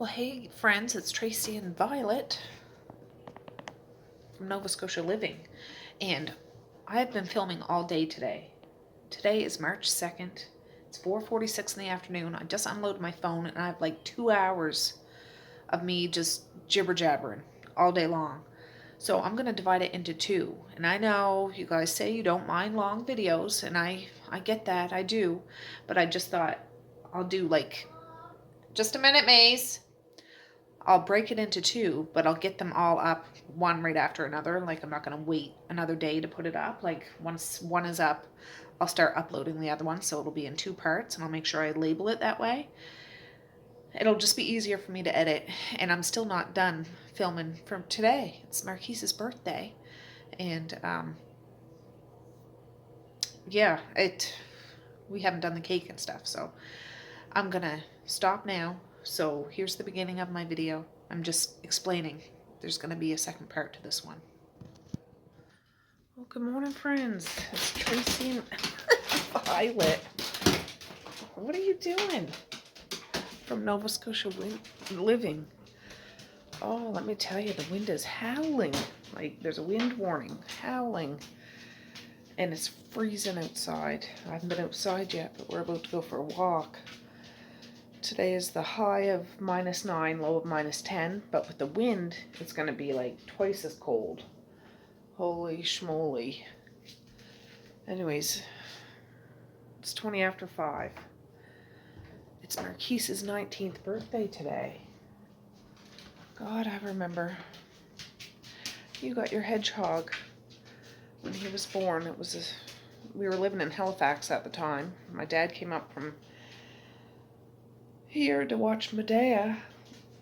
Well, hey friends, it's Tracey and Violet from Nova Scotia Living, and I have been filming all day today. Today is March 2nd. It's 4:46 in the afternoon. I just unloaded my phone and I have like 2 hours of me just jibber jabbering all day long. So I'm going to divide it into two. And I know you guys say you don't mind long videos, and I get that, I do. But I just thought I'll do like, just a minute, Maze. I'll break it into two, but I'll get them all up one right after another. Like, I'm not going to wait another day to put it up. Like, once one is up, I'll start uploading the other one, so it'll be in two parts, and I'll make sure I label it that way. It'll just be easier for me to edit, and I'm still not done filming from today. It's Marquise's birthday, and yeah, we haven't done the cake and stuff, so I'm gonna stop now. So here's the beginning of my video. I'm just explaining. There's gonna be a second part to this one. Well, good morning, friends. It's Tracey and Violet. What are you doing? From Nova Scotia Living. Oh, let me tell you, the wind is howling. Like, there's a wind warning, howling. And it's freezing outside. I haven't been outside yet, but we're about to go for a walk. Today is the high of -9, low of -10, but with the wind, it's going to be like twice as cold. Holy schmoly. Anyways, it's 20 after 5. It's Marquise's 19th birthday today. God, I remember. You got your hedgehog when he was born. We were living in Halifax at the time. My dad came up from here to watch Medea.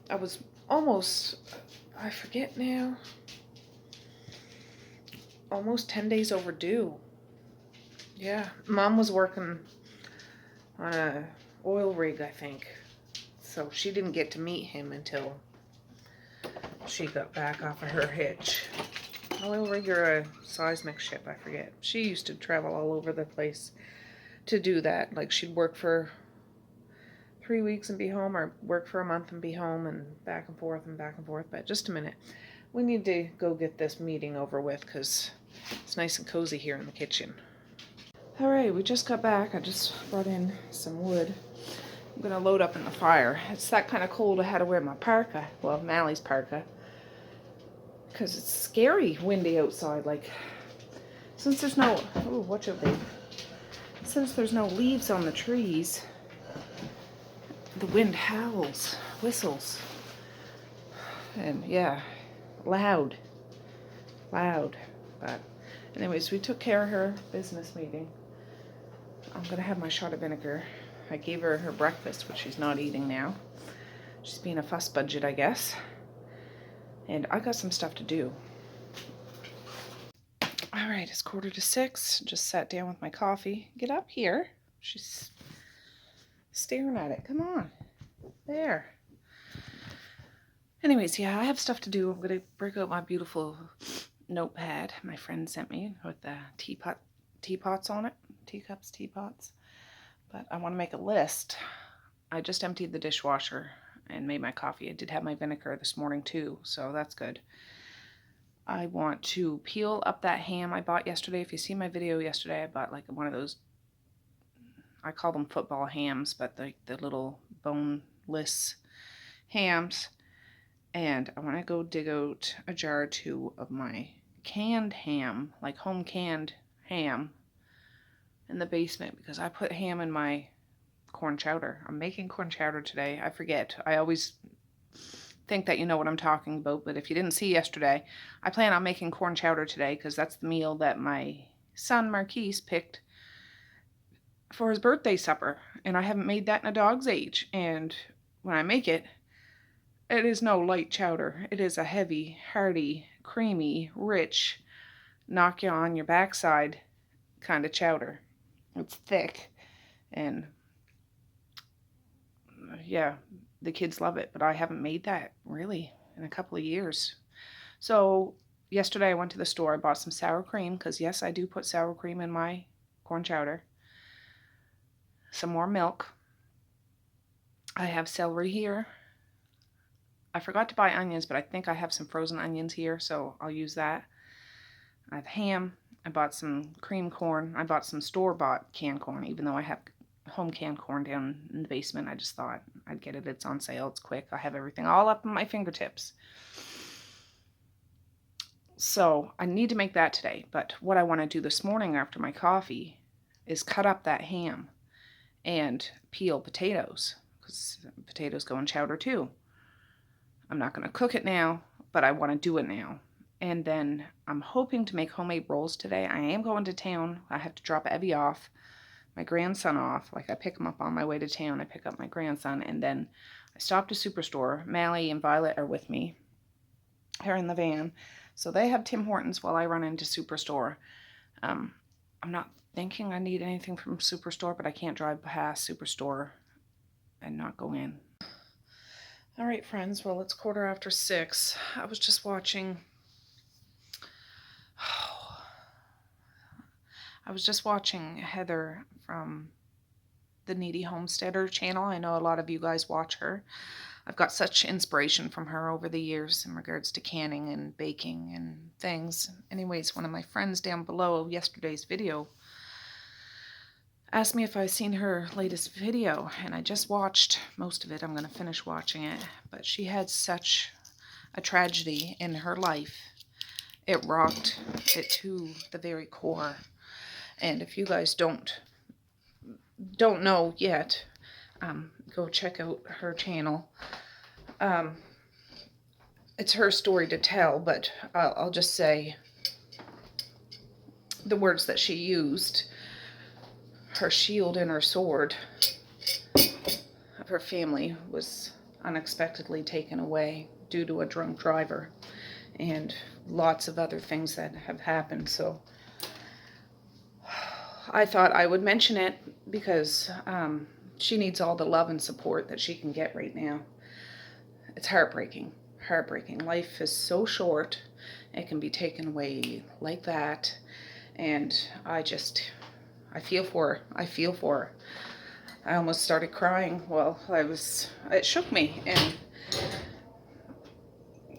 I was almost, I forget now, almost 10 days overdue. Yeah, Mom was working on a oil rig, I think, so she didn't get to meet him until she got back off of her hitch. Oil rig or a seismic ship, I forget. She used to travel all over the place to do that. Like, she'd work for 3 weeks and be home, or work for a month and be home, and back and forth and back and forth. But just a minute, we need to go get this meeting over with because it's nice and cozy here in the kitchen. All right, we just got back. I just brought in some wood. I'm gonna load up in the fire. It's that kind of cold I had to wear my parka, well, Mally's parka, because it's scary windy outside. Like, since there's no, oh, watch out, babe. Since there's no leaves on the trees, the wind howls, whistles, and yeah, loud. But anyways, we took care of her business meeting. I'm gonna have my shot of vinegar. I gave her her breakfast, which she's not eating now. She's being a fuss budget, I guess. And I got some stuff to do. All right, it's 5:45. Just sat down with my coffee. Get up here. She's staring at it. Come on. There. Anyways, yeah, I have stuff to do. I'm going to break out my beautiful notepad my friend sent me with the teapots on it. Teacups, teapots. But I want to make a list. I just emptied the dishwasher and made my coffee. I did have my vinegar this morning too, so that's good. I want to peel up that ham I bought yesterday. If you see my video yesterday, I bought like one of those, I call them football hams, but the little boneless hams. And I want to go dig out a jar or two of my canned ham, like home canned ham, in the basement, because I put ham in my corn chowder. I'm making corn chowder today. I forget. I always think that you know what I'm talking about, but if you didn't see yesterday, I plan on making corn chowder today because that's the meal that my son Marquise picked for his birthday supper, and I haven't made that in a dog's age. And when I make it, it is no light chowder. It is a heavy, hearty, creamy, rich, knock you on your backside kind of chowder. It's thick, and yeah, the kids love it, but I haven't made that really in a couple of years. So yesterday I went to the store. I bought some sour cream because yes, I do put sour cream in my corn chowder. Some more milk. I have celery here. I forgot to buy onions, but I think I have some frozen onions here, so I'll use that. I have ham. I bought some cream corn. I bought some store-bought canned corn, even though I have home canned corn down in the basement. I just thought I'd get it. It's on sale. It's quick. I have everything all up at my fingertips. So I need to make that today. But what I want to do this morning after my coffee is cut up that ham and peel potatoes, because potatoes go in chowder too. I'm not going to cook it now, but I want to do it now. And then I'm hoping to make homemade rolls today. I am going to town. I have to drop Evie off, my grandson off. Like, I pick him up on my way to town. I pick up my grandson, and then I stop to Superstore. Mally and Violet are with me. They're in the van. So they have Tim Hortons while I run into Superstore. I'm not thinking I need anything from Superstore, but I can't drive past Superstore and not go in. All right, friends. Well, it's 6:15. I was just watching... I was just watching Heather from the Kneady Homesteaders channel. I know a lot of you guys watch her. I've got such inspiration from her over the years in regards to canning and baking and things. Anyways, one of my friends down below yesterday's video asked me if I've seen her latest video, and I just watched most of it. I'm going to finish watching it. But she had such a tragedy in her life. It rocked it to the very core. And if you guys don't know yet, go check out her channel. It's her story to tell, but I'll just say the words that she used. Her shield and her sword of her family was unexpectedly taken away due to a drunk driver and lots of other things that have happened. So I thought I would mention it because she needs all the love and support that she can get right now. It's heartbreaking. Heartbreaking. Life is so short. It can be taken away like that. And I feel for her. I feel for her. I almost started crying. Well, it shook me. And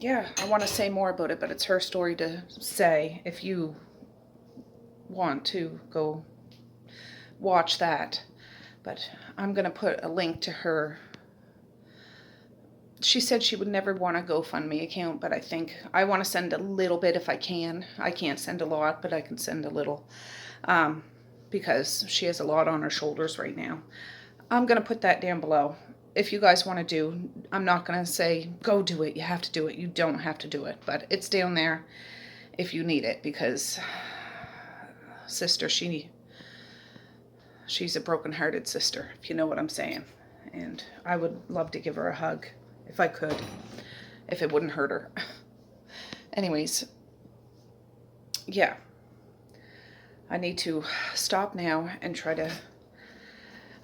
yeah, I want to say more about it, but it's her story to say. If you want to go watch that. But I'm going to put a link to her. She said she would never want a GoFundMe account, but I think I want to send a little bit if I can. I can't send a lot, but I can send a little because she has a lot on her shoulders right now. I'm going to put that down below. If you guys want to do, I'm not going to say, go do it. You have to do it. You don't have to do it, but it's down there if you need it, because sister, she's a broken-hearted sister, if you know what I'm saying. And I would love to give her a hug if I could, if it wouldn't hurt her. Anyways, yeah. I need to stop now and try to...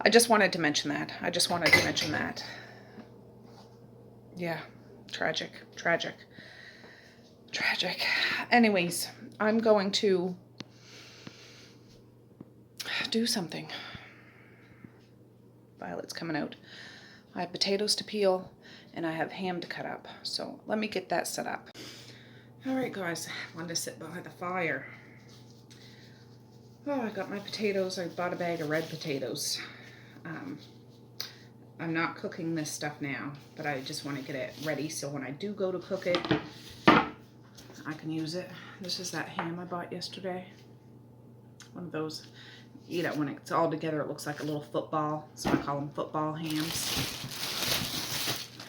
I just wanted to mention that. Yeah, tragic. Anyways, I'm going to do something. Violet's coming out. I have potatoes to peel and I have ham to cut up. So let me get that set up. Alright guys, I wanted to sit by the fire. Oh, I got my potatoes. I bought a bag of red potatoes. I'm not cooking this stuff now, but I just want to get it ready so when I do go to cook it, I can use it. This is that ham I bought yesterday. One of those, you know, when it's all together, it looks like a little football. So I call them football hams.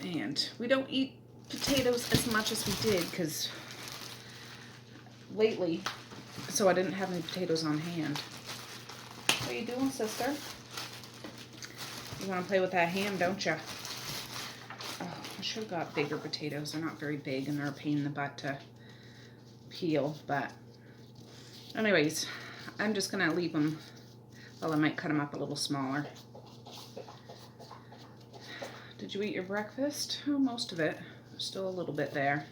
And we don't eat potatoes as much as we did because lately, so I didn't have any potatoes on hand. What are you doing, sister? You want to play with that ham, don't you? Oh, I should have got bigger potatoes. They're not very big and they're a pain in the butt to peel, but anyways, I'm just going to leave them. Well, I might cut them up a little smaller. Did you eat your breakfast? Oh, most of it. There's still a little bit there.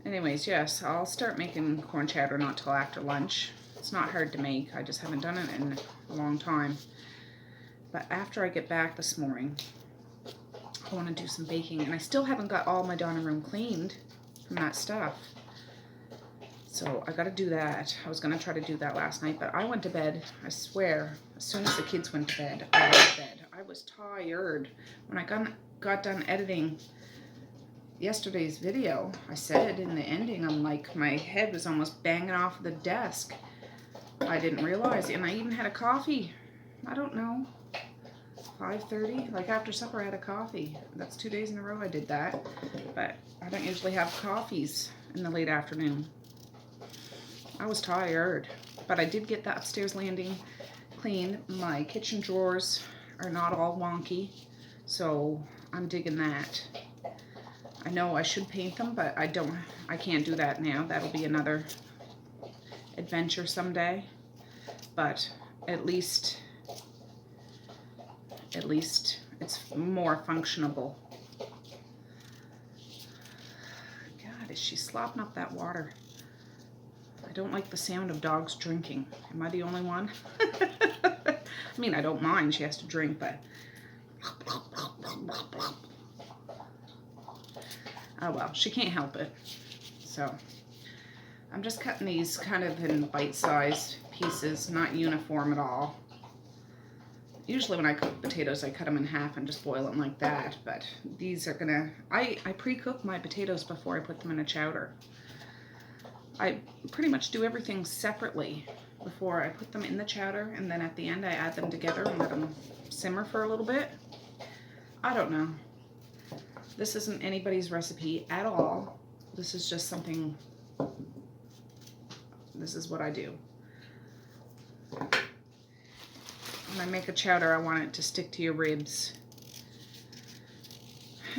Anyways, yes, I'll start making corn chowder not till after lunch. It's not hard to make. I just haven't done it in a long time. But after I get back this morning, I want to do some baking, and I still haven't got all my dining room cleaned from that stuff. So I got to do that. I was going to try to do that last night, but I went to bed, I swear, as soon as the kids went to bed, I went to bed. I was tired. When I got done editing yesterday's video, I said in the ending, I'm like, my head was almost banging off the desk. I didn't realize, and I even had a coffee. I don't know, 5:30, like after supper I had a coffee. That's 2 days in a row I did that, but I don't usually have coffees in the late afternoon. I was tired, but I did get the upstairs landing clean. My kitchen drawers are not all wonky, so I'm digging that. I know I should paint them, but I can't do that now. That'll be another adventure someday, but at least it's more functionable. God, is she slopping up that water? I don't like the sound of dogs drinking. Am I the only one? I mean, I don't mind. She has to drink, but oh well, she can't help it. So I'm just cutting these kind of in bite-sized pieces, not uniform at all. Usually when I cook potatoes, I cut them in half and just boil them like that, but these are gonna, I pre-cook my potatoes before I put them in a chowder. I pretty much do everything separately before I put them in the chowder, and then at the end I add them together and let them simmer for a little bit. I don't know. This isn't anybody's recipe at all. This is just something, this is what I do. When I make a chowder, I want it to stick to your ribs.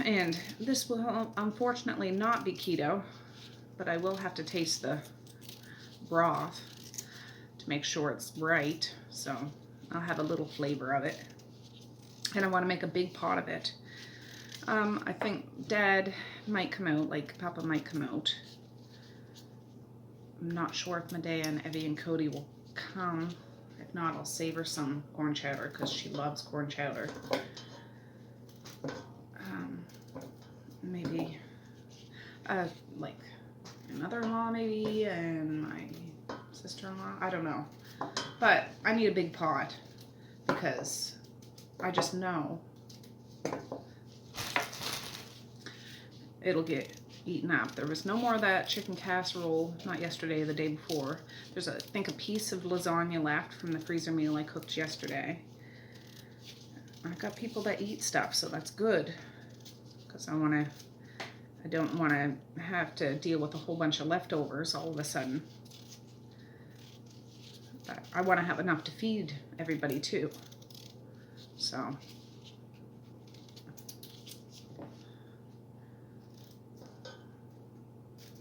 And this will unfortunately not be keto, but I will have to taste the broth to make sure it's right. So I'll have a little flavor of it. And I want to make a big pot of it. I think Dad might come out, like Papa might come out. I'm not sure if Medea and Evie and Cody will come. If not, I'll save her some corn chowder because she loves corn chowder. Maybe like my mother-in-law maybe, and my sister-in-law. I don't know. But I need a big pot because I just know it'll get eaten up. There was no more of that chicken casserole, not yesterday, the day before. There's, I think, a piece of lasagna left from the freezer meal I cooked yesterday. I've got people that eat stuff, so that's good. Because I don't want to have to deal with a whole bunch of leftovers all of a sudden. But I want to have enough to feed everybody too. So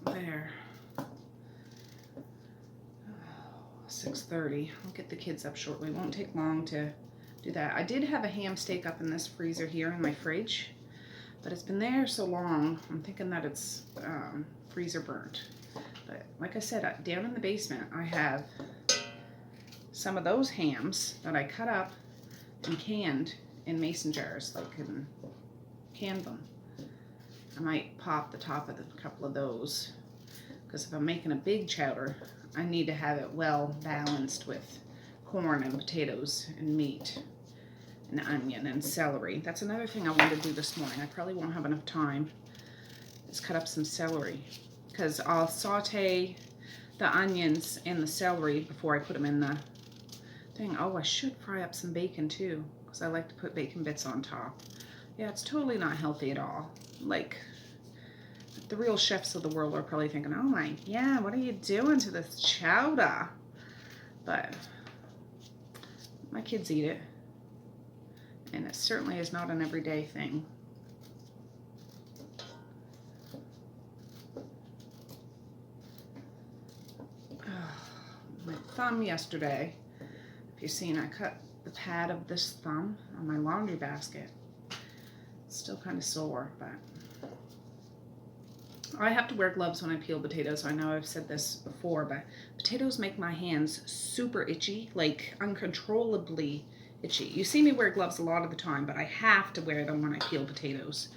there. 6:30. I'll get the kids up shortly. It won't take long to do that. I did have a ham steak up in this freezer here in my fridge, but it's been there so long, I'm thinking that it's freezer burnt. But like I said, down in the basement, I have some of those hams that I cut up and canned in mason jars, like and canned them. I might pop the top of a couple of those, because if I'm making a big chowder, I need to have it well balanced with corn and potatoes and meat and onion and celery. That's another thing I wanted to do this morning. I probably won't have enough time. Is cut up some celery, because I'll saute the onions and the celery before I put them in the thing. Oh, I should fry up some bacon too, because I like to put bacon bits on top. Yeah, it's totally not healthy at all. Like, the real chefs of the world are probably thinking, oh my, yeah, what are you doing to this chowder? But my kids eat it, and it certainly is not an everyday thing. My thumb yesterday, if you've seen, I cut the pad of this thumb on my laundry basket. It's still kind of sore, but I have to wear gloves when I peel potatoes. I know I've said this before, but potatoes make my hands super itchy, like uncontrollably itchy. You see me wear gloves a lot of the time, but I have to wear them when I peel potatoes.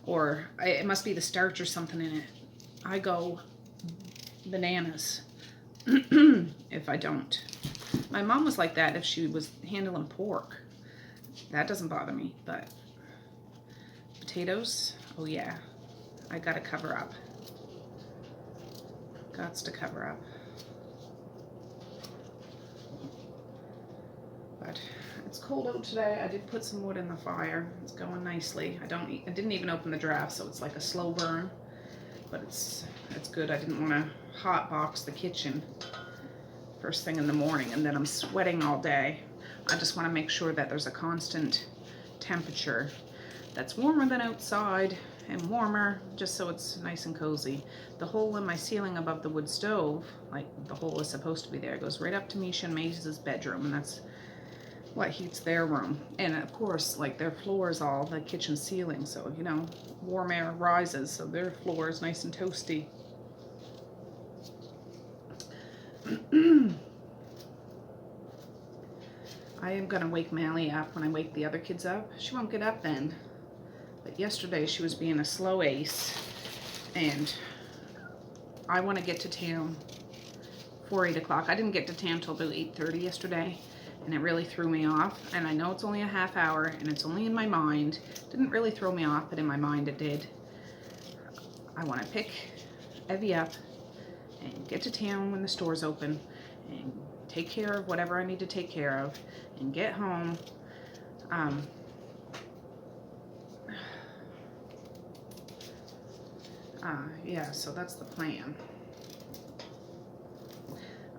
Or it must be the starch or something in it. I go bananas if I don't. My mom was like that if she was handling pork. That doesn't bother me, but potatoes, oh yeah, I gotta cover up. Gots to cover up. But it's cold out today. I did put some wood in the fire. It's going nicely. I didn't even open the draft, so it's like a slow burn. But it's good. I didn't want to hot box the kitchen first thing in the morning, and then I'm sweating all day. I just want to make sure that there's a constant temperature that's warmer than outside and warmer, just so it's nice and cozy. The hole in my ceiling above the wood stove, like the hole is supposed to be there, goes right up to Misha and Maze's bedroom, and that's what heats their room. And of course, like their floor is all the kitchen ceiling, so you know, warm air rises, so their floor is nice and toasty. I am gonna wake Mally up when I wake the other kids up. She won't get up then. But yesterday she was being a slow ace, and I want to get to town for 8 o'clock. I didn't get to town till about 8:30 yesterday, and it really threw me off. And I know it's only a half hour, and it's only in my mind. Didn't really throw me off, but in my mind it did. I want to pick Evie up and get to town when the store's open, and take care of whatever I need to take care of, and get home. Yeah, so that's the plan.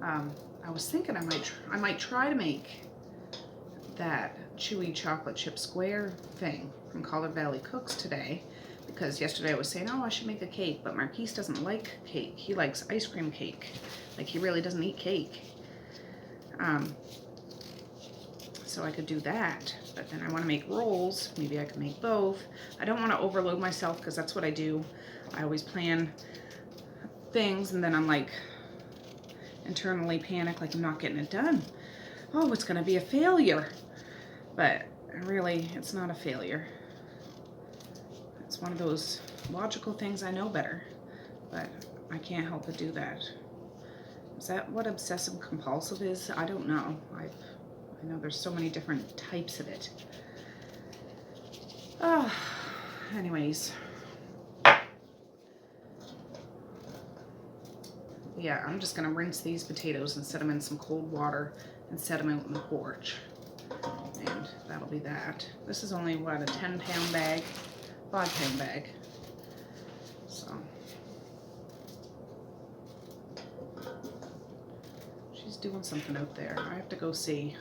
I was thinking I might try to make that chewy chocolate chip square thing from Collard Valley Cooks today, because yesterday I was saying, oh, I should make a cake, but Marquise doesn't like cake. He likes ice cream cake. Like, he really doesn't eat cake. So I could do that, but then I want to make rolls. Maybe I could make both. I don't want to overload myself, because that's what I do. I always plan things, and then I'm like internally panic, like I'm not getting it done. Oh, it's gonna be a failure. But really, it's not a failure. It's one of those logical things. I know better, but I can't help but do that. Is that what obsessive compulsive is? I don't know. I know there's so many different types of it. Oh, anyways. Yeah, I'm just gonna rinse these potatoes and set them in some cold water and set them out in the porch. And that'll be that. This is only, what, a 10-pound bag? 5-pound bag. So. She's doing something out there. I have to go see.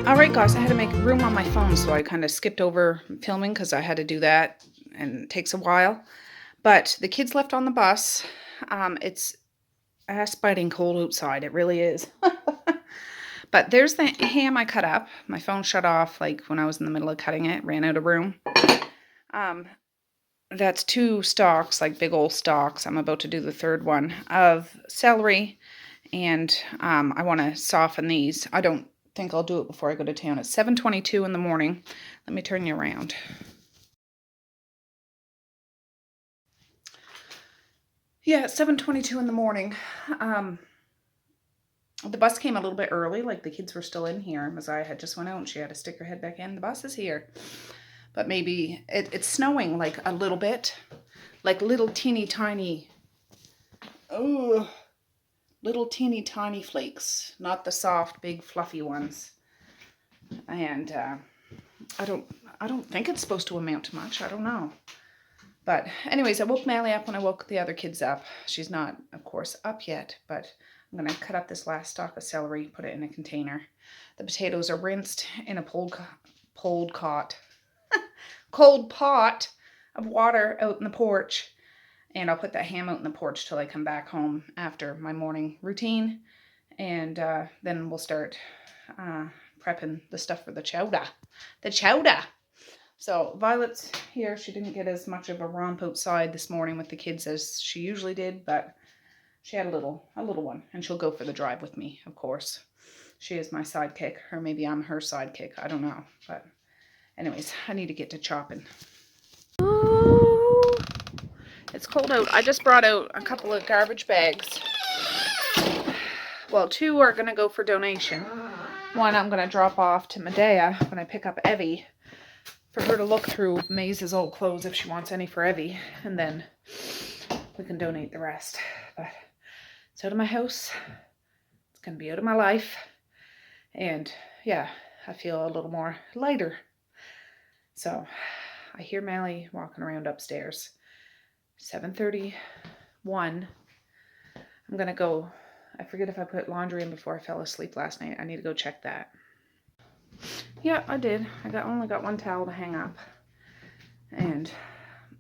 Alright guys, I had to make room on my phone, so I kind of skipped over filming because I had to do that, and it takes a while. But the kids left on the bus. It's ass-biting cold outside, it really is. But there's the ham I cut up. My phone shut off like when I was in the middle of cutting it, ran out of room. that's 2 stalks, like big old stalks. I'm about to do the 3rd one of celery, and I want to soften these. I don't think I'll do it before I go to town. It's 7:22 in the morning. Let me turn you around. Yeah, it's 7:22 in the morning. The bus came a little bit early, like the kids were still in here. Messiah had just went out and she had to stick her head back in. The bus is here. But maybe it's snowing like a little bit. Like little teeny tiny, little teeny tiny flakes. Not the soft, big, fluffy ones. And I don't think it's supposed to amount to much. I don't know. But anyways, I woke Mally up when I woke the other kids up. She's not, of course, up yet, but I'm going to cut up this last stalk of celery, put it in a container. The potatoes are rinsed in a cold pot of water out in the porch. And I'll put that ham out in the porch till I come back home after my morning routine. And then we'll start prepping the stuff for the chowder. The chowder! So Violet's here. She didn't get as much of a romp outside this morning with the kids as she usually did, but she had a little one, and she'll go for the drive with me, of course. She is my sidekick, or maybe I'm her sidekick. I don't know, but anyways, I need to get to chopping. Ooh, it's cold out. I just brought out a couple of garbage bags. Well, 2 are going to go for donation. One I'm going to drop off to Medea when I pick up Evie, for her to look through Maze's old clothes if she wants any for Evie, and then we can donate the rest. But it's out of my house. It's going to be out of my life. And yeah, I feel a little more lighter. So I hear Mally walking around upstairs. 7:31. I'm going to go. I forget if I put laundry in before I fell asleep last night. I need to go check that. Yeah, I did. I only got 1 towel to hang up and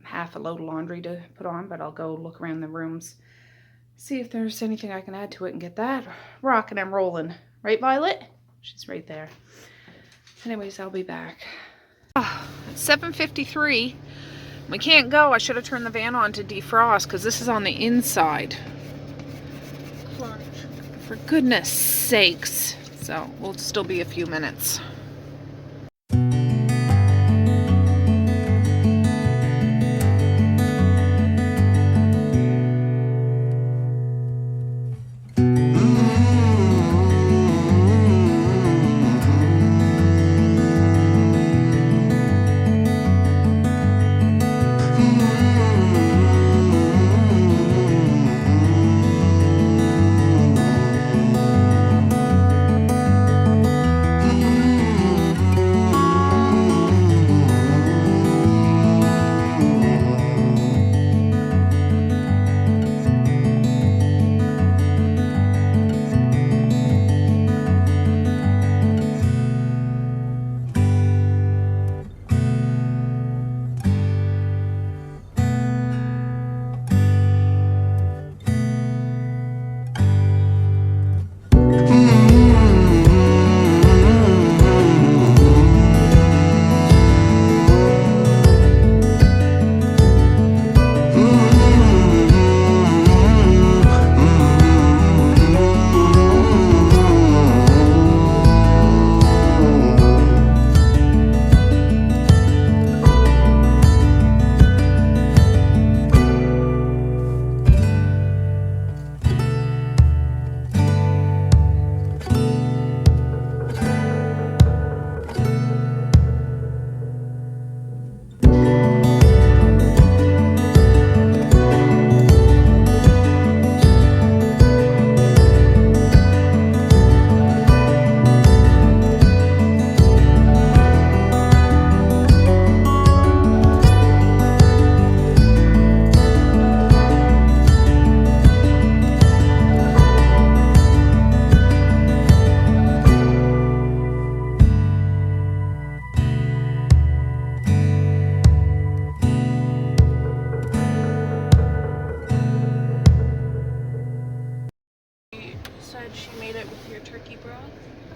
half a load of laundry to put on, but I'll go look around the rooms, see if there's anything I can add to it and get that rocking and rolling. Right, Violet? She's right there. Anyways, I'll be back. It's 7:53. We can't go. I should have turned the van on to defrost because this is on the inside. For goodness sakes. So we'll still be a few minutes.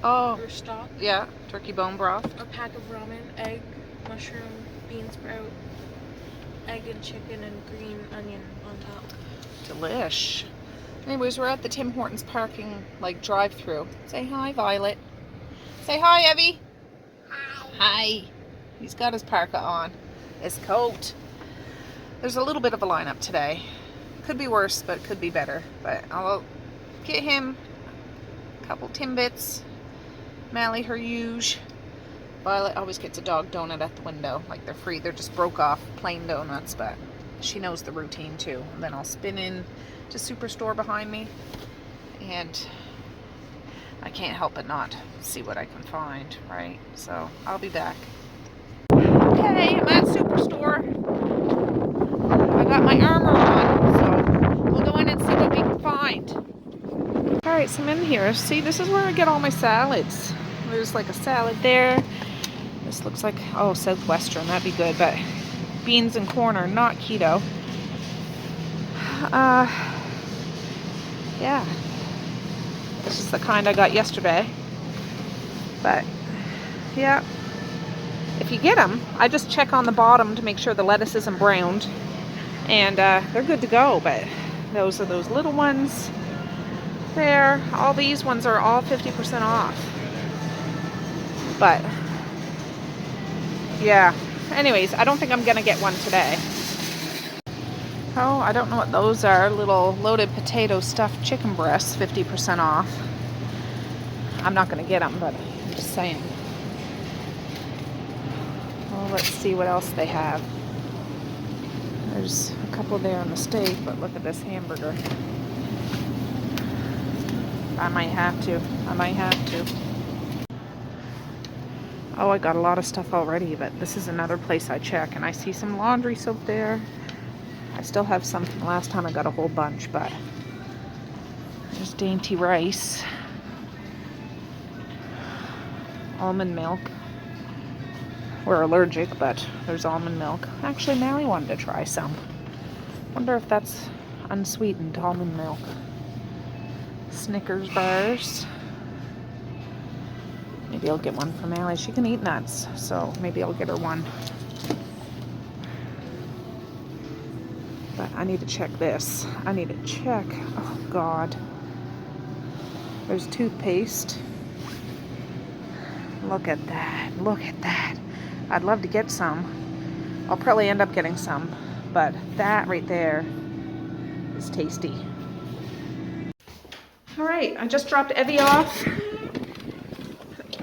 Oh. Or stock. Yeah, turkey bone broth. A pack of ramen, egg, mushroom, bean sprout. egg and chicken and green onion on top. Delish. Anyways, we're at the Tim Hortons parking, like, drive-through. Say hi, Violet. Say hi, Evie. Hi. He's got his parka on. His coat. There's a little bit of a lineup today. Could be worse, but could be better. But I'll get him a couple Timbits. Mally, her huge. Violet always gets a dog donut at the window. Like, they're free. They're just broke off plain donuts, but she knows the routine too. And then I'll spin in to Superstore behind me. And I can't help but not see what I can find, right? So I'll be back. Okay, I'm at Superstore. I got my armor on, so we'll go in and see what we can find. Alright, so I'm in here. See, this is where I get all my salads. There's like a salad there. This looks like, oh, Southwestern. That'd be good, but beans and corn are not keto. Yeah. This is the kind I got yesterday. But, yeah. If you get them, I just check on the bottom to make sure the lettuce isn't browned. And they're good to go, but those are those little ones there. All these ones are all 50% off. But, yeah. Anyways, I don't think I'm going to get one today. Oh, I don't know what those are. Little loaded potato stuffed chicken breasts, 50% off. I'm not going to get them, but I'm just saying. Well, let's see what else they have. There's a couple there on the steak, but look at this hamburger. I might have to. Oh, I got a lot of stuff already, but this is another place I check, and I see some laundry soap there. I still have some from last time. I got a whole bunch, but there's dainty rice, almond milk. We're allergic, but there's almond milk. Actually, Mally wanted to try some. Wonder if that's unsweetened almond milk. Snickers bars. Maybe I'll get one for Mally. She can eat nuts, so maybe I'll get her one. But I need to check this. I need to check. Oh, God. There's toothpaste. Look at that. Look at that. I'd love to get some. I'll probably end up getting some. But that right there is tasty. All right, I just dropped Evie off.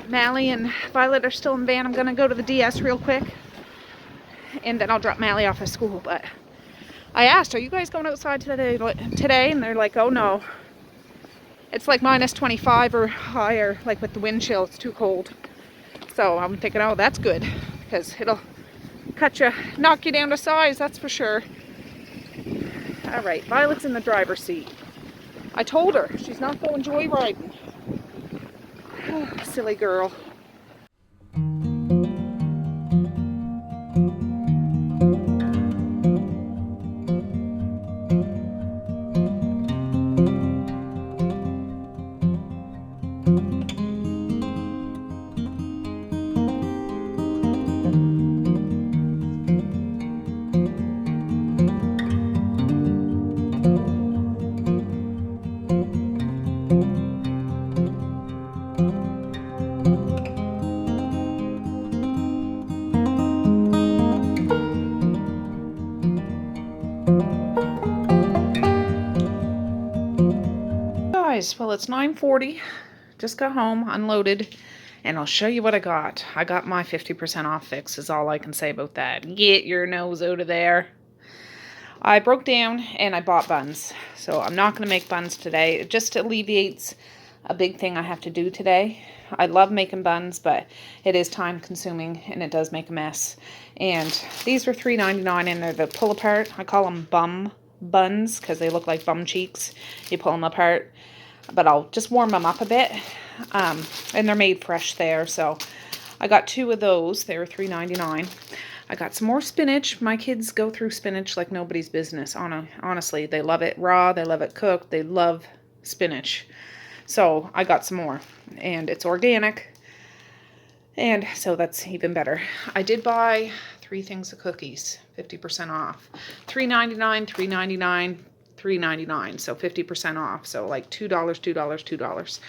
Mally and Violet are still in the van. I'm going to go to the DS real quick. And then I'll drop Mally off at school. But I asked, are you guys going outside today? And they're like, oh no. It's like minus 25 or higher, like with the wind chill. It's too cold. So I'm thinking, oh, that's good. Because it'll knock you down to size, that's for sure. All right, Violet's in the driver's seat. I told her she's not going joyriding. Oh, silly girl. Well, it's 9:40. Just got home, unloaded, and I'll show you what I got. I got my 50% off fix, is all I can say about that. Get your nose out of there. I broke down and I bought buns. So I'm not going to make buns today. It just alleviates a big thing I have to do today. I love making buns, but it is time consuming and it does make a mess. And these were $3.99 and they're the pull apart. I call them bum buns because they look like bum cheeks. You pull them apart. But I'll just warm them up a bit. And they're made fresh there. So I got 2 of those. They were $3.99. I got some more spinach. My kids go through spinach like nobody's business. Honestly, they love it raw. They love it cooked. They love spinach. So I got some more. And it's organic. And so that's even better. I did buy 3 things of cookies, 50% off. $3.99, $3.99, $3.99, so 50% off. So like $2, $2, $2.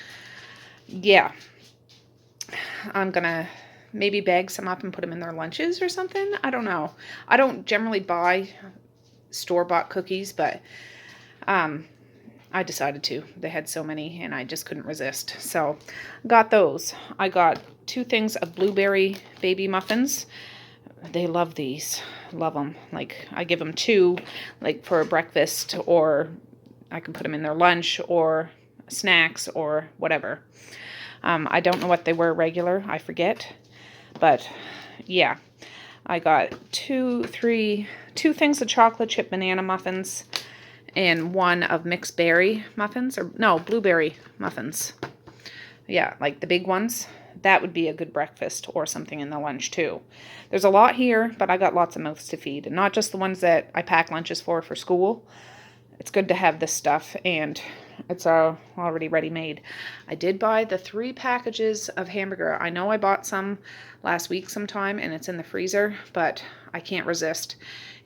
Yeah. I'm gonna maybe bag some up and put them in their lunches or something. I don't know. I don't generally buy store-bought cookies, but I decided to. They had so many and I just couldn't resist. So got those. I got 2 things of blueberry baby muffins. They love these. Love them. Like I give them 2 like for breakfast, or I can put them in their lunch or snacks or whatever. I don't know what they were regular. I forget. But yeah, I got 2 things of chocolate chip banana muffins and 1 of mixed berry muffins, or no, blueberry muffins. Yeah, like the big ones. That would be a good breakfast or something in the lunch too. There's a lot here, but I got lots of mouths to feed, and not just the ones that I pack lunches for school. It's good to have this stuff, and it's already ready-made. I did buy the 3 packages of hamburger. I know I bought some last week sometime, and it's in the freezer, but I can't resist,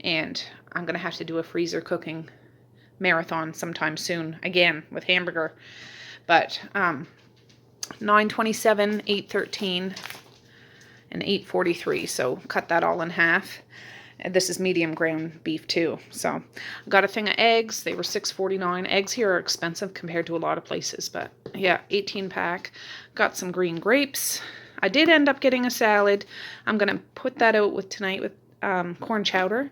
and I'm going to have to do a freezer cooking marathon sometime soon, again, with hamburger. But $9.27, $8.13, and $8.43, so cut that all in half. And this is medium ground beef too. So got a thing of eggs. They were $6.49. Eggs here are expensive compared to a lot of places, but yeah, 18 pack. Got some green grapes. I did end up getting a salad. I'm gonna put that out with tonight with corn chowder.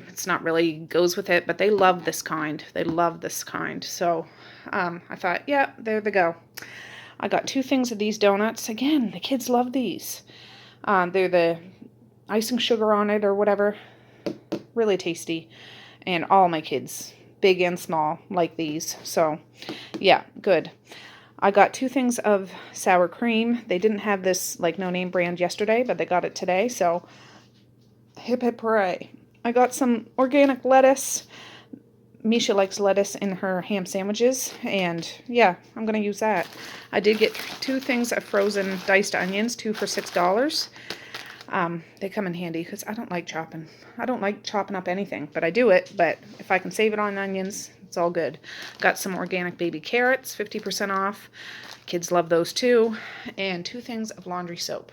It's not really goes with it, but they love this kind. They love this kind. So I thought, yeah, there they go. I got 2 things of these donuts. Again, the kids love these. They're the icing sugar on it or whatever. Really tasty. And all my kids, big and small, like these. So yeah, good. I got 2 things of sour cream. They didn't have this like no name brand yesterday, but they got it today. So hip hip hooray. I got some organic lettuce. Misha likes lettuce in her ham sandwiches, and yeah, I'm going to use that. I did get 2 things of frozen diced onions, 2 for $6. They come in handy because I don't like chopping. I don't like chopping up anything, but I do it. But if I can save it on onions, it's all good. Got some organic baby carrots, 50% off. Kids love those too. And 2 things of laundry soap.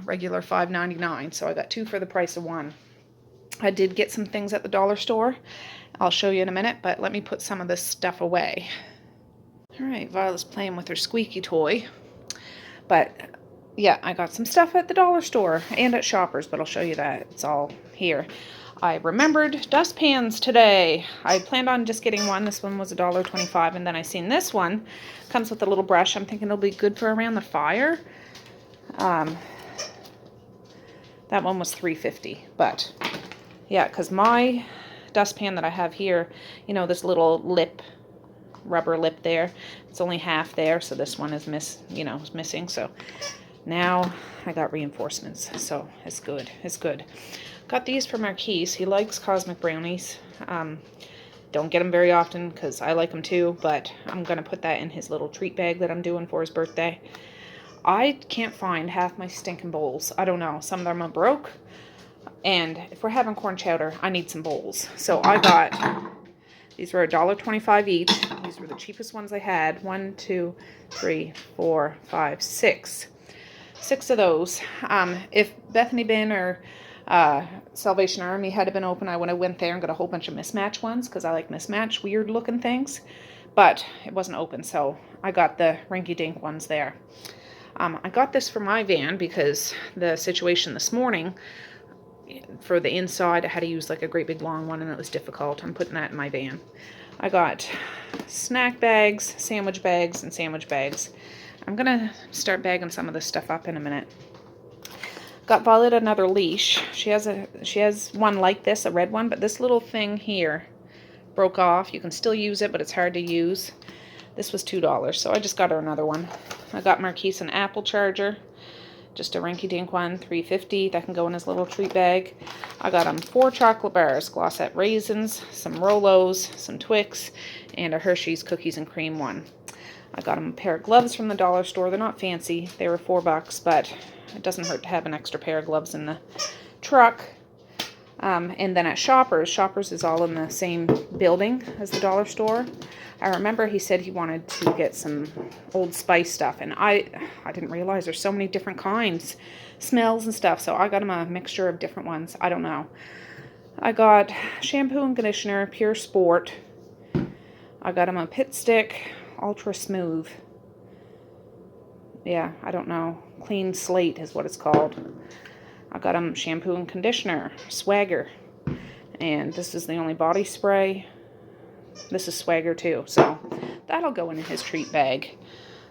Regular $5.99, so I got 2 for the price of 1. I did get some things at the dollar store. I'll show you in a minute, but let me put some of this stuff away. All right, Violet's playing with her squeaky toy. But yeah, I got some stuff at the dollar store and at Shoppers, but I'll show you that. It's all here. I remembered dustpans today. I planned on just getting one. This one was $1.25, and then I seen this one. Comes with a little brush. I'm thinking it'll be good for around the fire. That one was $3.50, but yeah, because my dustpan that I have here, you know, this little lip, rubber lip there, it's only half there, so this one is missing. So now I got reinforcements, so it's good. It's good. Got these for Marquise. He likes cosmic brownies. Don't get them very often because I like them too, but I'm gonna put that in his little treat bag that I'm doing for his birthday. I can't find half my stinking bowls. I don't know. Some of them are broke. And if we're having corn chowder, I need some bowls. So I got, these were $1.25 each. These were the cheapest ones I had. 1, 2, 3, 4, 5, 6. 6 of those. If Bethany Bin or Salvation Army had been open, I would have went there and got a whole bunch of mismatch ones because I like mismatch, weird looking things. But it wasn't open, so I got the rinky-dink ones there. I got this for my van because the situation this morning, for the inside, I had to use like a great big long one and it was difficult. I'm putting that in my van. I got snack bags, sandwich bags, and sandwich bags. I'm going to start bagging some of this stuff up in a minute. Got Violet another leash. She has one like this, a red one, but this little thing here broke off. You can still use it, but it's hard to use. This was $2, so I just got her another one. I got Marquise an Apple charger, just a rinky-dink one, $3.50. That can go in his little treat bag. I got him 4 chocolate bars, Glossette raisins, some Rolos, some Twix, and a Hershey's cookies and cream one. I got him a pair of gloves from the dollar store. They're not fancy. They were $4, but It doesn't hurt to have an extra pair of gloves in the truck. And then at Shoppers is all in the same building as the dollar store. I remember he said he wanted to get some Old Spice stuff, and I didn't realize there's so many different kinds, smells and stuff, so I got him a mixture of different ones. I don't know. I got shampoo and conditioner, Pure Sport. I got him a Pit Stick, Ultra Smooth. Yeah, I don't know. Clean Slate is what it's called. I got him shampoo and conditioner, Swagger. And this is the only body spray. This is Swagger too. So that'll go in his treat bag.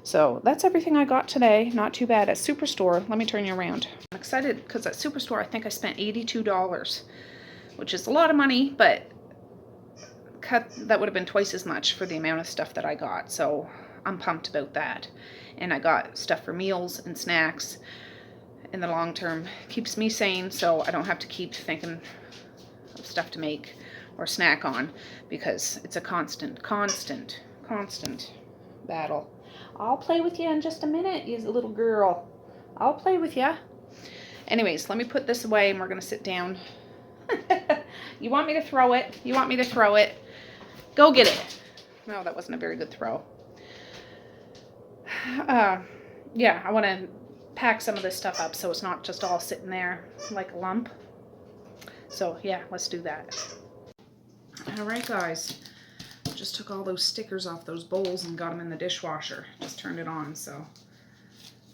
So that's everything I got today. Not too bad. At Superstore, let me turn you around. I'm excited because at Superstore, I think I spent $82, which is a lot of money, but that would have been twice as much for the amount of stuff that I got. So I'm pumped about that. And I got stuff for meals and snacks. In the long term, keeps me sane, so I don't have to keep thinking of stuff to make or snack on, because it's a constant battle. I'll play with you in just a minute, you little girl. I'll play with you. Anyways, let me put this away and we're gonna sit down. You want me to throw it? You want me to throw it? Go get it. No, that wasn't a very good throw. Yeah, I want to pack some of this stuff up so it's not just all sitting there like a lump. So yeah, let's do that. Alright guys, just took all those stickers off those bowls and got them in the dishwasher. Just turned it on, so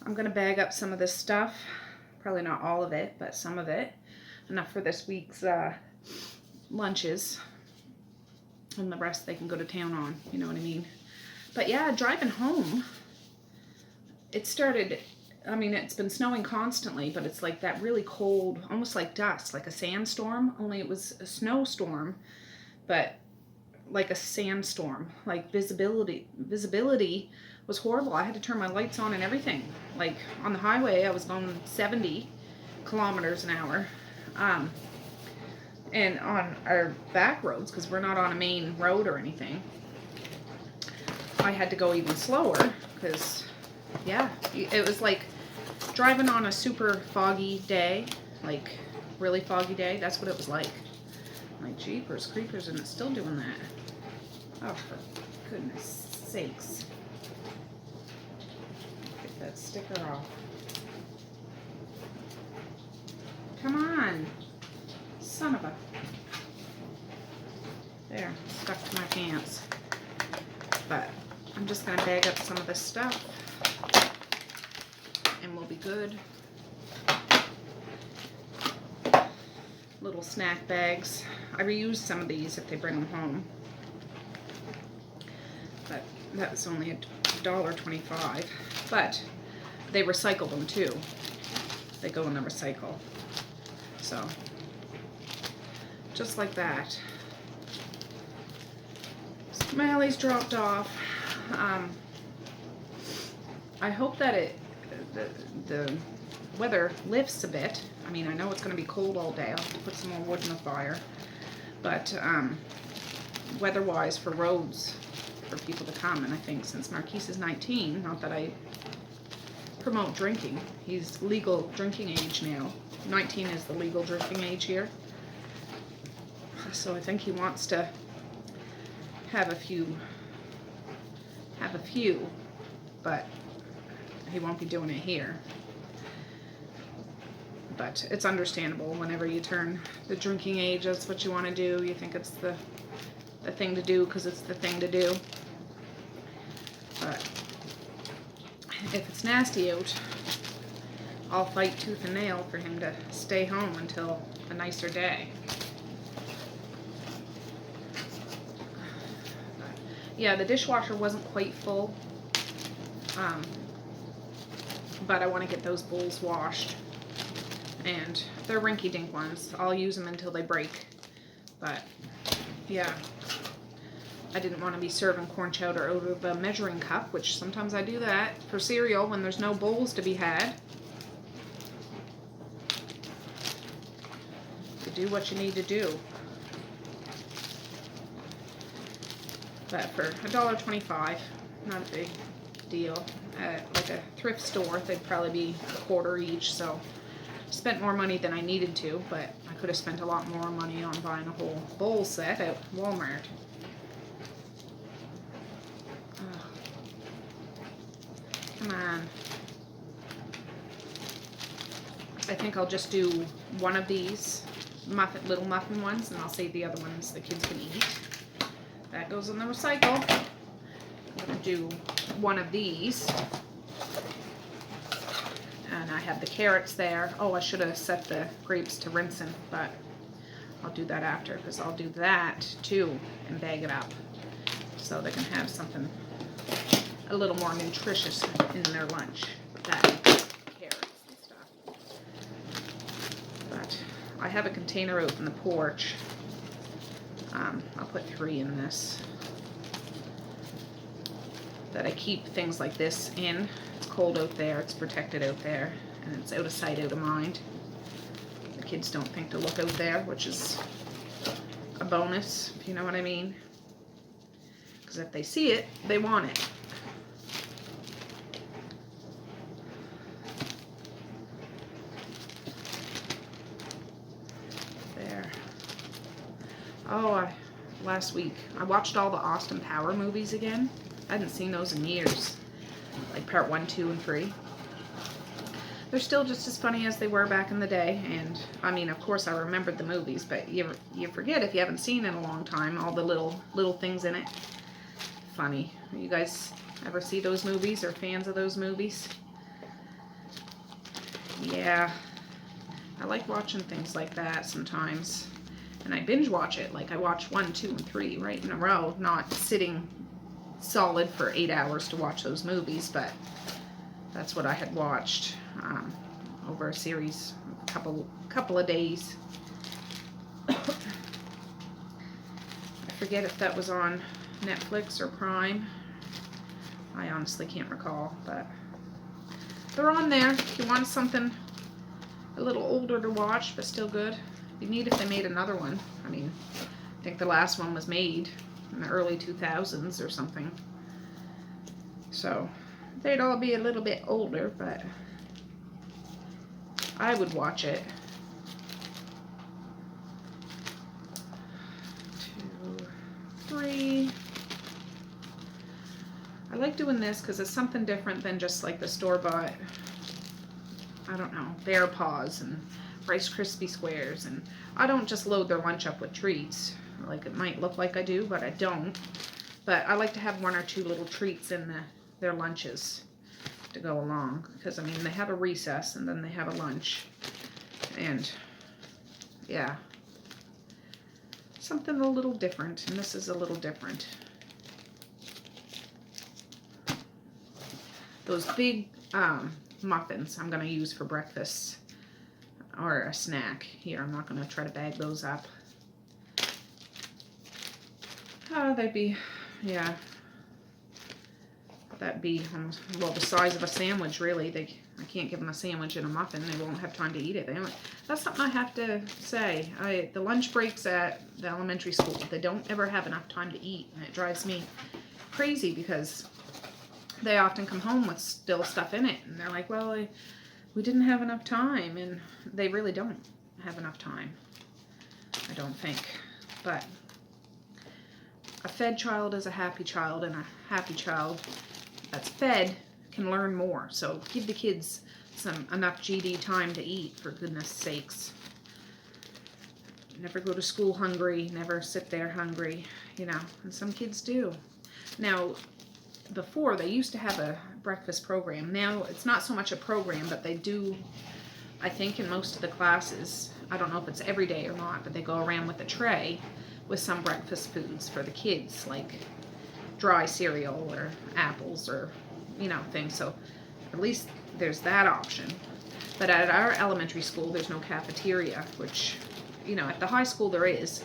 I'm going to bag up some of this stuff. Probably not all of it, but some of it. Enough for this week's lunches. And the rest they can go to town on, you know what I mean? But yeah, driving home, it started... I mean, it's been snowing constantly, but it's like that really cold, almost like dust, like a sandstorm, only it was a snowstorm, but like a sandstorm. Like visibility was horrible. I had to turn my lights on and everything. Like on the highway, I was going 70 kilometers an hour. And on our back roads, because we're not on a main road or anything, I had to go even slower because... yeah, it was like driving on a super foggy day, like really foggy day. That's what it was like. Like jeepers creepers, and it's still doing that. Oh, for goodness sakes. Get that sticker off. Come on. Son of a... there, stuck to my pants. But I'm just going to bag up some of this stuff. And we'll be good. Little snack bags. I reuse some of these if they bring them home. But that was only $1.25. But they recycle them too. They go in the recycle. So, just like that. Smiley's dropped off. I hope that the weather lifts a bit. I mean, I know it's going to be cold all day. I'll have to put some more wood in the fire. But weather-wise for roads, for people to come, and I think since Marquise is 19, not that I promote drinking, he's legal drinking age now. 19 is the legal drinking age here. So I think he wants to have a few, but he won't be doing it here. But it's understandable. Whenever you turn the drinking age, that's what you want to do. You think it's the thing to do because it's the thing to do. But if it's nasty out, I'll fight tooth and nail for him to stay home until a nicer day. But yeah, the dishwasher wasn't quite full. But I want to get those bowls washed. And they're rinky-dink ones. I'll use them until they break. But, yeah. I didn't want to be serving corn chowder out of a measuring cup, which sometimes I do that for cereal when there's no bowls to be had. You do what you need to do. But for $1.25, not a big deal at like a thrift store. They'd probably be $1 each, so spent more money than I needed to, but I could have spent a lot more money on buying a whole bowl set at Walmart. Oh. Come on. I think I'll just do one of these little muffin ones, and I'll save the other ones the kids can eat. That goes in the recycle. I'm going to do one of these. And I have the carrots there. Oh, I should have set the grapes to rinsing, but I'll do that after, because I'll do that too and bag it up so they can have something a little more nutritious in their lunch. That carrots and stuff. But I have a container out in the porch. I'll put 3 in this. That I keep things like this in. It's cold out there, it's protected out there, and it's out of sight, out of mind. The kids don't think to look out there, which is a bonus, if you know what I mean. Because if they see it, they want it. There. Oh, last week I watched all the Austin Power movies again. I hadn't seen those in years. Like part 1, 2, and 3. They're still just as funny as they were back in the day. And I mean, of course, I remembered the movies, but you forget if you haven't seen it in a long time all the little things in it. Funny. You guys ever see those movies or fans of those movies? Yeah, I like watching things like that sometimes, and I binge watch it. Like I watch 1, 2, and 3 right in a row, not sitting solid for 8 hours to watch those movies, but that's what I had watched over a series, a couple of days. I forget if that was on Netflix or Prime. I honestly can't recall, but they're on there if you want something a little older to watch, but still good. It'd be neat if they made another one. I mean, I think the last one was made in the early 2000s or something. So they'd all be a little bit older, but I would watch it. 2, 3. I like doing this because it's something different than just like the store-bought, I don't know, Bear Paws and Rice Krispie Squares. And I don't just load their lunch up with treats. Like it might look like I do, but I don't. But I like to have 1 or 2 little treats in their lunches to go along. Because, I mean, they have a recess and then they have a lunch. And, yeah. Something a little different. And this is a little different. Those big muffins I'm going to use for breakfast. Or a snack. Here, I'm not going to try to bag those up. Oh, they'd be, yeah, that'd be almost, well, the size of a sandwich, really. I can't give them a sandwich and a muffin. They won't have time to eat it. That's something I have to say. The lunch breaks at the elementary school, they don't ever have enough time to eat, and it drives me crazy because they often come home with still stuff in it, and they're like, well, we didn't have enough time, and they really don't have enough time, I don't think, but a fed child is a happy child, and a happy child that's fed can learn more. So give the kids enough GD time to eat, for goodness sakes. Never go to school hungry, never sit there hungry, you know, and some kids do. Now, before, they used to have a breakfast program. Now, it's not so much a program, but they do, I think, in most of the classes. I don't know if it's every day or not, but they go around with a tray with some breakfast foods for the kids, like dry cereal or apples or, you know, things. So at least there's that option. But at our elementary school, there's no cafeteria, which, you know, at the high school there is.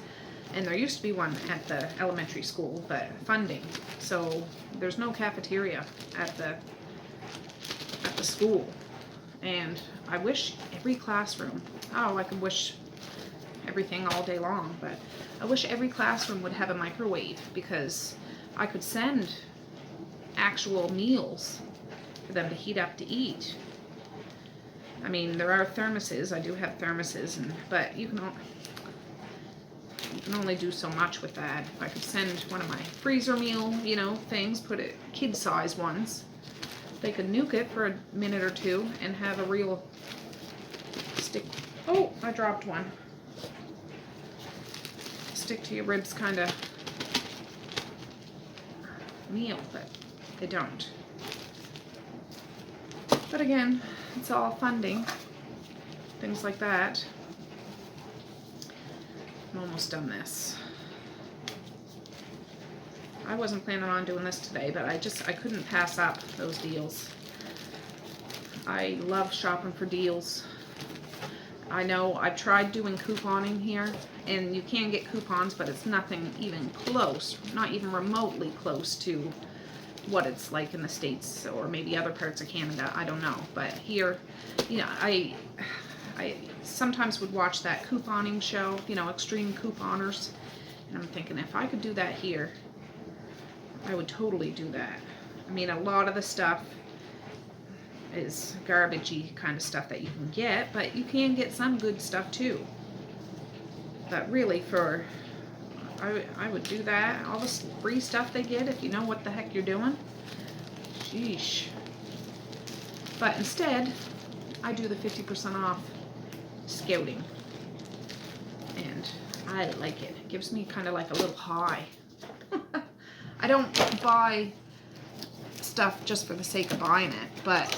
And there used to be one at the elementary school, but funding. So there's no cafeteria at the school. And I wish every classroom, I could wish everything all day long, but I wish every classroom would have a microwave, because I could send actual meals for them to heat up to eat. I mean, there are thermoses. I do have thermoses, but you can only do so much with that. If I could send one of my freezer meal, things, put it kid-size ones, they could nuke it for a minute or two and have a real stick. Oh, I dropped one. Stick to your ribs kind of meal, but they don't. But again, it's all funding, things like that. I'm almost done this. I wasn't planning on doing this today, but I couldn't pass up those deals. I love shopping for deals. I know I've tried doing couponing here, and you can get coupons, but it's nothing even close, not even remotely close to what it's like in the States or maybe other parts of Canada. I don't know. But here, I sometimes would watch that couponing show, Extreme Couponers, and I'm thinking if I could do that here, I would totally do that. I mean, a lot of the stuff is garbagey kind of stuff that you can get, but you can get some good stuff too. But really, I would do that. All the free stuff they get, if you know what the heck you're doing. Sheesh. But instead, I do the 50% off scouting. And I like it. It gives me kind of like a little high. I don't buy stuff just for the sake of buying it, but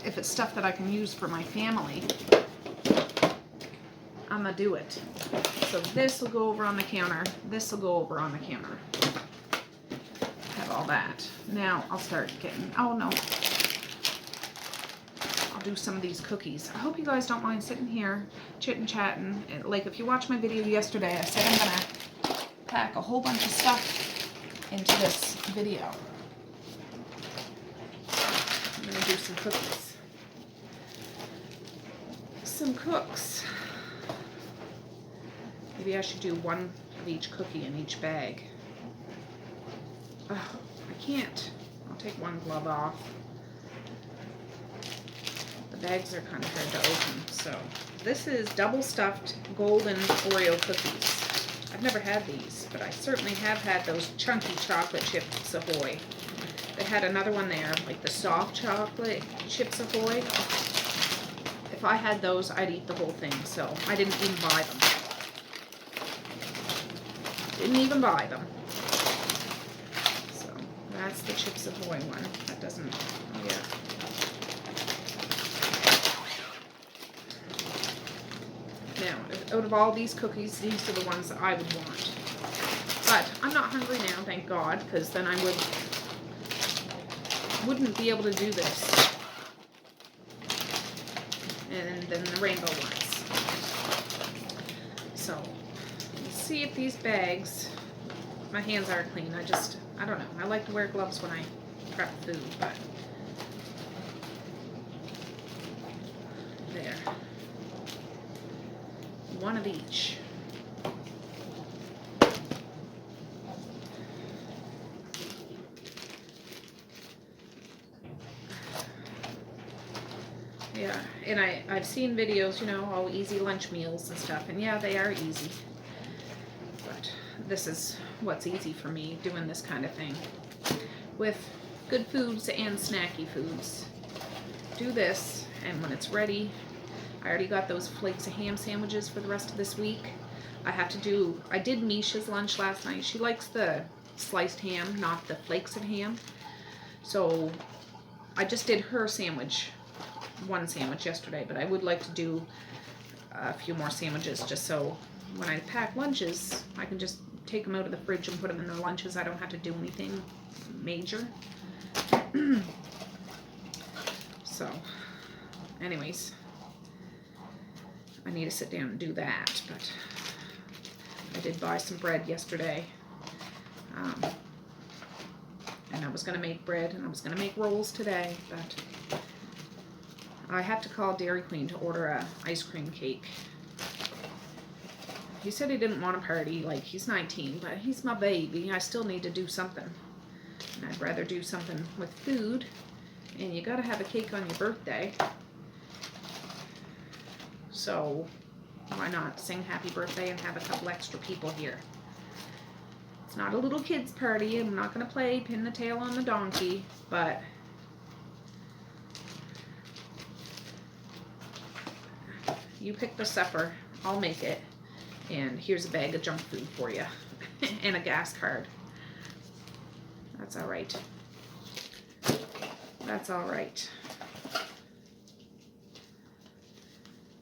if it's stuff that I can use for my family, I'm gonna do it. So this will go over on the counter. This will go over on the counter. Have all that. Now I'll start getting, oh no. I'll do some of these cookies. I hope you guys don't mind sitting here chit-chatting. Like if you watched my video yesterday, I said I'm gonna pack a whole bunch of stuff into this video. I'm gonna do some cookies. Some cooks. Maybe I should do one of each cookie in each bag. Oh, I can't. I'll take one glove off. The bags are kind of hard to open. So this is double stuffed golden Oreo cookies. I've never had these, but I certainly have had those chunky chocolate chips Ahoy. They had another one there, like the soft chocolate chips Ahoy. If I had those, I'd eat the whole thing, so I didn't even buy them. Didn't even buy them. So that's the Chips Ahoy one. That doesn't, oh yeah. Now, out of all these cookies, these are the ones that I would want. But I'm not hungry now, thank God, because then I wouldn't be able to do this. And then the rainbow ones. So, let's see if these bags, my hands are clean. I don't know. I like to wear gloves when I prep food, but there. One of each. Yeah, and I've seen videos, all easy lunch meals and stuff, and yeah, they are easy. But this is what's easy for me, doing this kind of thing. With good foods and snacky foods. Do this, and when it's ready, I already got those flakes of ham sandwiches for the rest of this week. I did Misha's lunch last night. She likes the sliced ham, not the flakes of ham. So I just did her sandwich, one sandwich yesterday, but I would like to do a few more sandwiches just so when I pack lunches, I can just take them out of the fridge and put them in their lunches. I don't have to do anything major. So, anyways, I need to sit down and do that, but I did buy some bread yesterday. And I was going to make bread and I was going to make rolls today, but I have to call Dairy Queen to order a ice cream cake. He said he didn't want a party, like he's 19, but he's my baby. I still need to do something. And I'd rather do something with food. And you gotta have a cake on your birthday. So why not sing happy birthday and have a couple extra people here? It's not a little kids party. I'm not gonna play pin the tail on the donkey, but you pick the supper, I'll make it, and here's a bag of junk food for you and a gas card. That's all right. That's all right.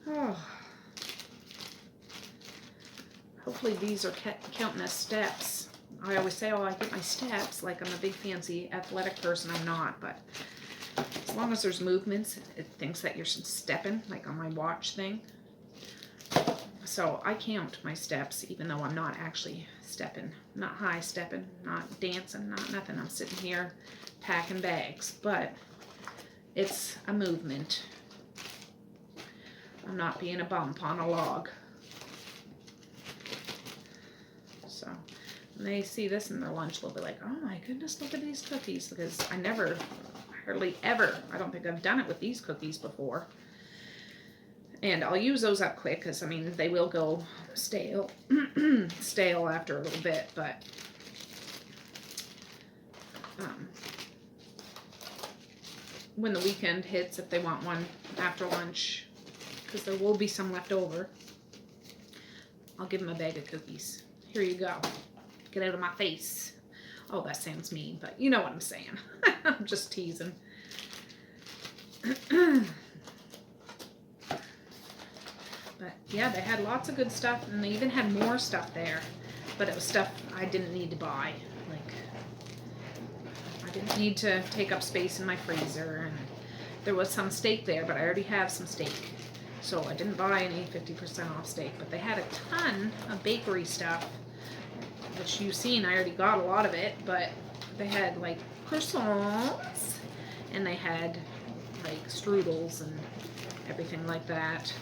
Oh. Hopefully these are counting as steps. I always say, oh, I get my steps, like I'm a big fancy athletic person. I'm not, but as long as there's movements, it thinks that you're stepping, like on my watch thing. So I count my steps, even though I'm not actually stepping. Not high stepping, not dancing, not nothing. I'm sitting here packing bags, but it's a movement. I'm not being a bump on a log. So when they see this in their lunch, they'll be like, oh my goodness, look at these cookies. Because I never, hardly ever, I don't think I've done it with these cookies before. And I'll use those up quick because, I mean, they will go stale, stale after a little bit, but when the weekend hits, if they want one after lunch, because there will be some left over, I'll give them a bag of cookies. Here you go. Get out of my face. Oh, that sounds mean, but you know what I'm saying. I'm just teasing. But yeah, they had lots of good stuff, and they even had more stuff there, but it was stuff I didn't need to buy. Like, I didn't need to take up space in my freezer, and there was some steak there, but I already have some steak, so I didn't buy any 50% off steak. But they had a ton of bakery stuff, which you've seen. I already got a lot of it, but they had like croissants, and they had like strudels and everything like that.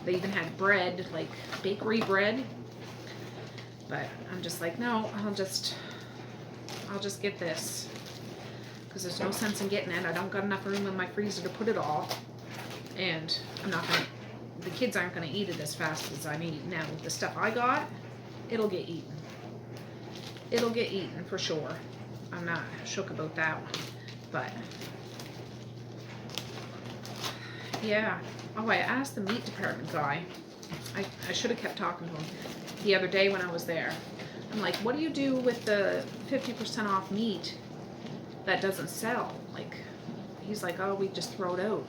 They even had bread, like bakery bread. But I'm just like, no, I'll just get this. Because there's no sense in getting it. I don't got enough room in my freezer to put it all. And I'm not going to, the kids aren't going to eat it as fast as I'm eating. Now, the stuff I got, it'll get eaten. It'll get eaten for sure. I'm not shook about that one. But, yeah. Oh, I asked the meat department guy. I should have kept talking to him the other day when I was there. I'm like, what do you do with the 50% off meat that doesn't sell? Like, he's like, oh, we just throw it out.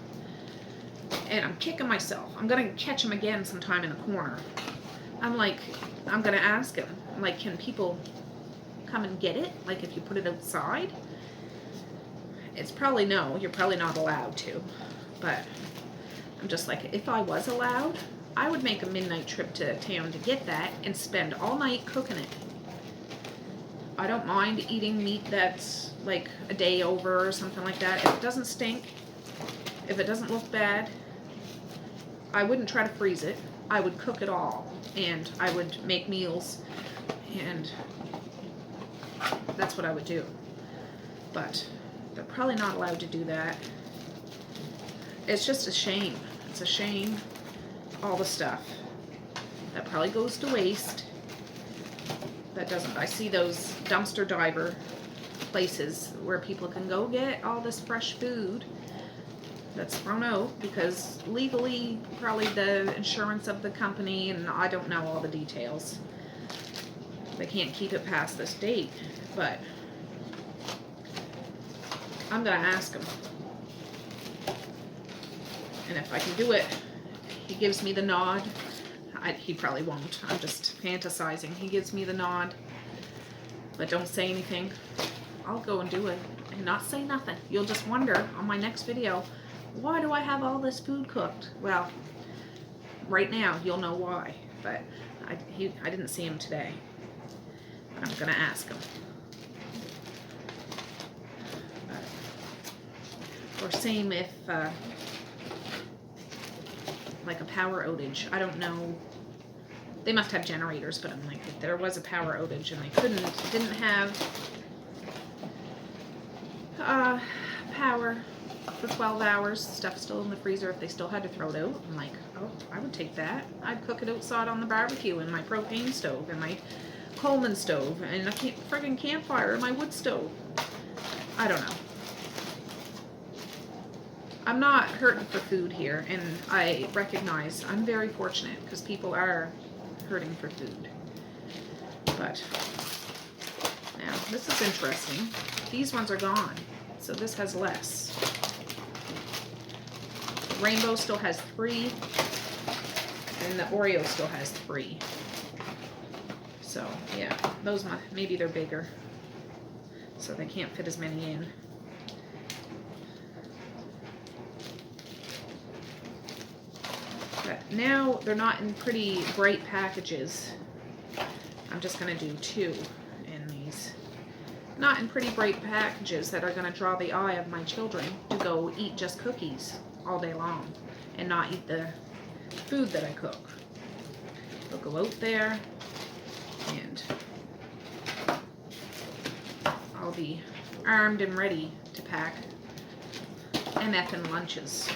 And I'm kicking myself. I'm going to catch him again sometime in the corner. I'm like, I'm going to ask him, like, can people come and get it? Like, if you put it outside? It's probably no. You're probably not allowed to. But I'm just like, if I was allowed, I would make a midnight trip to town to get that and spend all night cooking it. I don't mind eating meat that's like a day over or something like that. If it doesn't stink, if it doesn't look bad, I wouldn't try to freeze it. I would cook it all, and I would make meals, and that's what I would do. But they're probably not allowed to do that. It's just a shame. It's a shame. All the stuff that probably goes to waste. That doesn't. I see those dumpster diver places where people can go get all this fresh food that's thrown out because legally, probably the insurance of the company, and I don't know all the details. They can't keep it past this date, but I'm gonna ask him. And if I can do it, he gives me the nod. He probably won't. I'm just fantasizing. He gives me the nod. But don't say anything. I'll go and do it and not say nothing. You'll just wonder on my next video, why do I have all this food cooked? Well, right now you'll know why. But I didn't see him today. But I'm going to ask him. Or same if... like a power outage. I don't know. They must have generators, but I'm like, if there was a power outage and they didn't have power for 12 hours. Stuff still in the freezer if they still had to throw it out. I'm like, oh, I would take that. I'd cook it outside on the barbecue in my propane stove and my Coleman stove and a friggin' campfire in my wood stove. I don't know. I'm not hurting for food here, and I recognize I'm very fortunate because people are hurting for food. But now this is interesting. These ones are gone, so this has less. Rainbow still has 3, and the Oreo still has 3. So yeah, those maybe they're bigger, so they can't fit as many in. But now they're not in pretty bright packages. I'm just gonna do 2 in these. Not in pretty bright packages that are gonna draw the eye of my children to go eat just cookies all day long and not eat the food that I cook. They'll go out there and I'll be armed and ready to pack MFing lunches.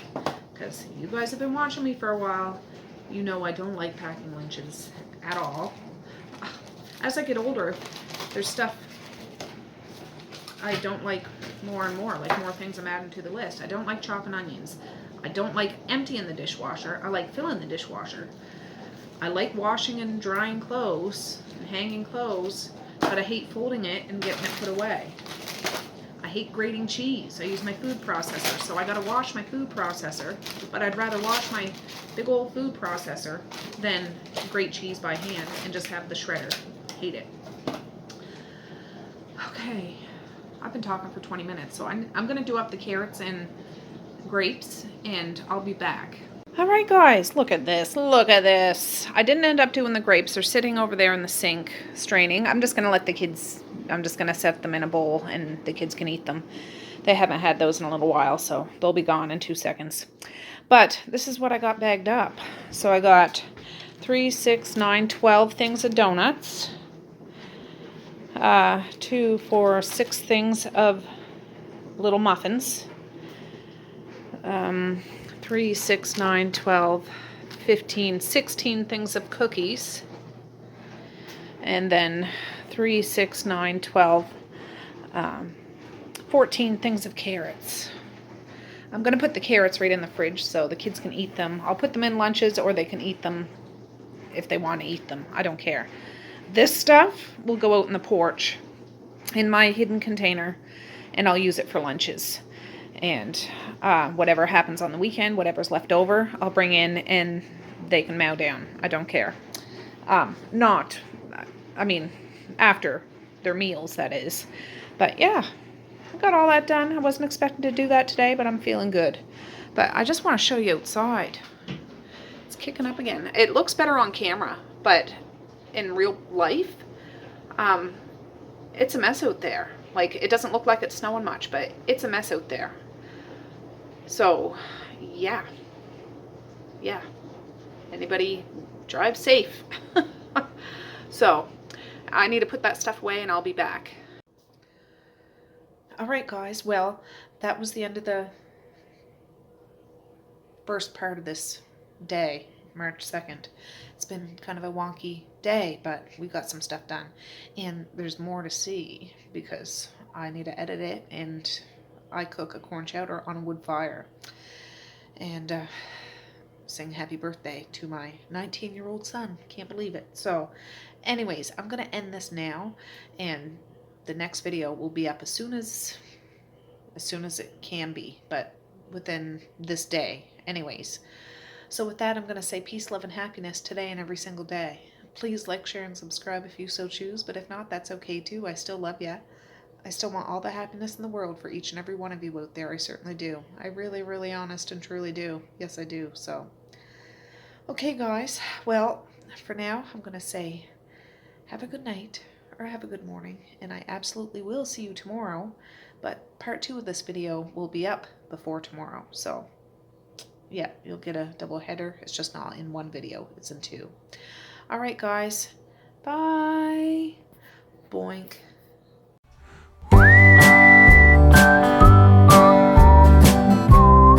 Because you guys have been watching me for a while, you know I don't like packing lunches at all. As I get older, there's stuff I don't like more and more, like more things I'm adding to the list. I don't like chopping onions. I don't like emptying the dishwasher. I like filling the dishwasher. I like washing and drying clothes and hanging clothes, but I hate folding it and getting it put away. I hate grating cheese. I use my food processor, so I gotta wash my food processor, but I'd rather wash my big old food processor than grate cheese by hand and just have the shredder. Hate it. Okay, I've been talking for 20 minutes, so I'm gonna do up the carrots and grapes, and I'll be back. All right, guys, look at this. Look at this. I didn't end up doing the grapes. They're sitting over there in the sink straining. I'm just gonna let the kids, I'm just gonna set them in a bowl and the kids can eat them. They haven't had those in a little while, so they'll be gone in 2 seconds. But this is what I got bagged up. So I got 3, 6, 9, 12 things of donuts. 2, 4, 6 things of little muffins. 3, 6, 9, 12, 15, 16 things of cookies. And then 3, 6, 9, 12, 14 things of carrots. I'm going to put the carrots right in the fridge so the kids can eat them. I'll put them in lunches or they can eat them if they want to eat them. I don't care. This stuff will go out in the porch in my hidden container and I'll use it for lunches. And whatever happens on the weekend, whatever's left over, I'll bring in and they can mow down. I don't care. After their meals, that is. But yeah, I got all that done. I wasn't expecting to do that today, but I'm feeling good. But I just want to show you outside. It's kicking up again. It looks better on camera, but in real life, it's a mess out there. Like, it doesn't look like it's snowing much, but it's a mess out there. So, yeah. Yeah. Anybody drive safe. So, I need to put that stuff away and I'll be back. Alright guys, well, that was the end of the first part of this day, March 2nd. It's been kind of a wonky day, but we got some stuff done. And there's more to see because I need to edit it and I cook a corn chowder on a wood fire. And sing happy birthday to my 19-year-old son. Can't believe it. So anyways, I'm going to end this now and the next video will be up as soon as it can be, but within this day anyways. So with that, I'm going to say peace, love, and happiness today and every single day. Please like, share, and subscribe if you so choose, but if not, that's okay too. I still love ya. I still want all the happiness in the world for each and every one of you out there. I certainly do. I really, really honest and truly do. Yes, I do. So, okay, guys. Well, for now, I'm going to say have a good night or have a good morning, and I absolutely will see you tomorrow, but part 2 of this video will be up before tomorrow. So, yeah, you'll get a double header. It's just not in one video. It's in 2. All right, guys. Bye. Boink. Bye.